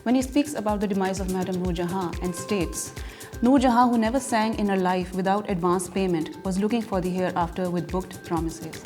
when he speaks about the demise of Madame Noor Jahan and states, Noor Jahan, who never sang in her life without advance payment, was looking for the hereafter with booked promises.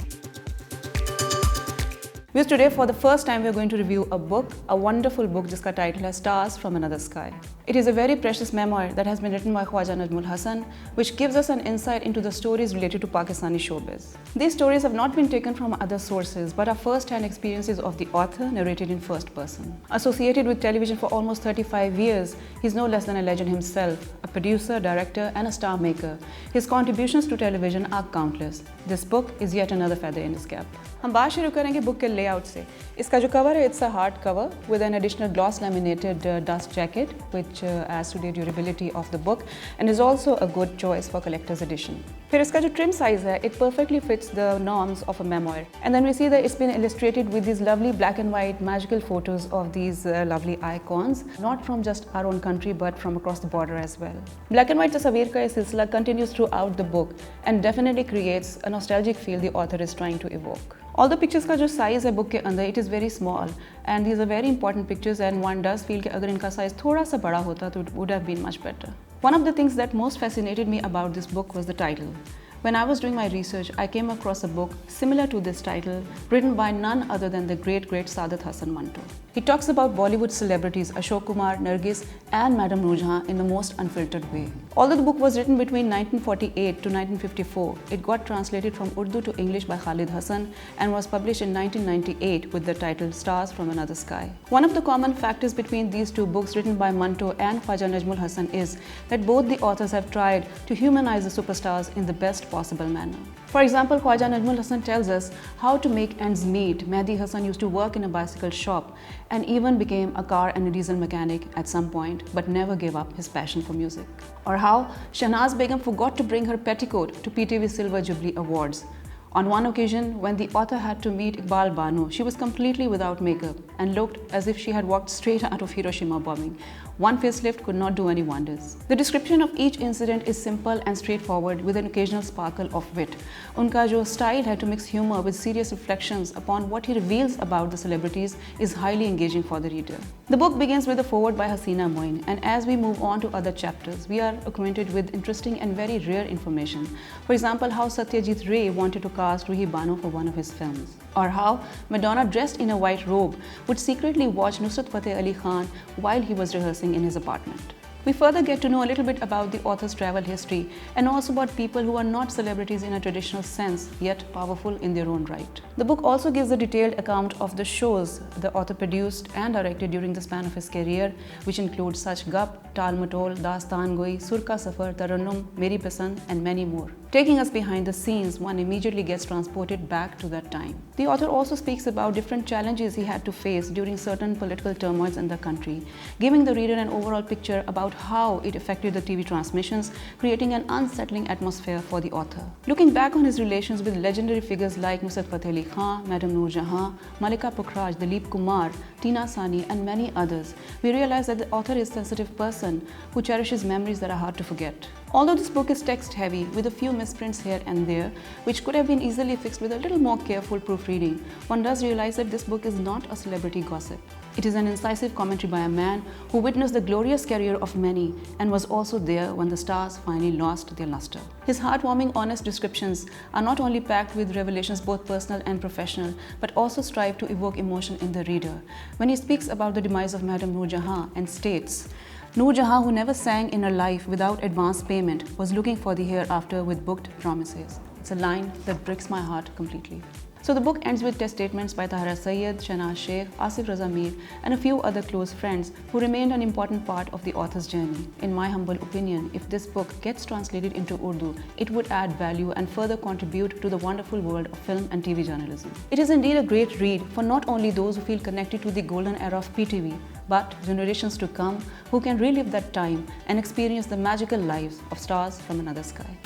Because today, for the first time, we are going to review a book, a wonderful book जिसका title है Stars from Another Sky. It is a very precious memoir that has been written by Khawaja Najam Hassan, which gives us an insight into the stories related to Pakistani showbiz. These stories have not been taken from other sources, but are first-hand experiences of the author narrated in first person. Associated with television for almost 35 years, he's no less than a legend himself, a producer, director, and a star maker. His contributions to television are countless. This book is yet another feather in his cap. हम बात शुरू करेंगे book के layout से. इसका जो cover है, it's a hard cover with an additional gloss laminated dust jacket, which adds to the durability of the book and is also a good choice for collector's edition. फिर इसका जो trim size है, it perfectly fits the norms of a memoir. And then we see that it's been illustrated with these lovely black and white magical photos of these lovely icons, not from just our own country but from across the border as well. Black and white tasveer का ये सिलसिला continues throughout the book and definitely creates a nostalgic feel the author is trying to evoke. Although pictures का जो size है book के अंदर, it is very small and these are very important pictures and one does feel कि अगर इनका size थोड़ा सा बड़ा होता तो it would have been much better. One of the things that most fascinated me about this book was the title. When I was doing my research, I came across a book similar to this title, written by none other than the great Saadat Hasan Manto. He talks about Bollywood celebrities Ashok Kumar, Nargis and Madame Noor Jahan in the most unfiltered way. Although the book was written between 1948 to 1954, it got translated from Urdu to English by Khalid Hassan and was published in 1998 with the title Stars from Another Sky. One of the common factors between these two books written by Manto and Khawaja Najam Hassan is that both the authors have tried to humanize the superstars in the best possible manner. For example, Khawaja Najam Hassan tells us how to make ends meet. Mehdi Hassan used to work in a bicycle shop and even became a car and a diesel mechanic at some point, but never gave up his passion for music. Or how Shahnaz Begum forgot to bring her petticoat to PTV Silver Jubilee Awards. On one occasion, when the author had to meet Iqbal Bano, she was completely without makeup and looked as if she had walked straight out of Hiroshima bombing. One facelift could not do any wonders. The description of each incident is simple and straightforward with an occasional sparkle of wit. Unka jo style hai to mix humor with serious reflections upon what he reveals about the celebrities is highly engaging for the reader. The book begins with a foreword by Hasina Moin, and as we move on to other chapters, we are acquainted with interesting and very rare information. For example, how Satyajit Ray wanted to cast Ruhi Bano for one of his films. Or how Madonna, dressed in a white robe, would secretly watch Nusrat Fateh Ali Khan while he was rehearsing in his apartment. We further get to know a little bit about the author's travel history and also about people who are not celebrities in a traditional sense, yet powerful in their own right. The book also gives a detailed account of the shows the author produced and directed during the span of his career, which include such Gap, Tal Matol, Dastan Goi, Surka Safar, Tarannum, Meri Pasand, and many more. Taking us behind the scenes, one immediately gets transported back to that time. The author also speaks about different challenges he had to face during certain political turmoils in the country, giving the reader an overall picture about how it affected the TV transmissions, creating an unsettling atmosphere for the author. Looking back on his relations with legendary figures like Nusrat Fateh Ali Khan, Madame Noor Jahan, Malika Pukhraj, Dilip Kumar, Tina Sani, and many others, we realize that the author is a sensitive person who cherishes memories that are hard to forget. Although this book is text-heavy with a few misprints here and there, which could have been easily fixed with a little more careful proofreading, one does realize that this book is not a celebrity gossip. It is an incisive commentary by a man who witnessed the glorious career of many and was also there when the stars finally lost their luster. His heartwarming, honest descriptions are not only packed with revelations both personal and professional, but also strive to evoke emotion in the reader. When he speaks about the demise of Madame Noor Jahan and states, Noor Jahan, who never sang in her life without advance payment, was looking for the hereafter with booked promises. It's a line that breaks my heart completely. So the book ends with test statements by Tahara Sayyed, Shahnaz Sheikh, Asif Raza Mir, and a few other close friends who remained an important part of the author's journey. In my humble opinion, if this book gets translated into Urdu, it would add value and further contribute to the wonderful world of film and TV journalism. It is indeed a great read for not only those who feel connected to the golden era of PTV, but generations to come who can relive that time and experience the magical lives of stars from another sky.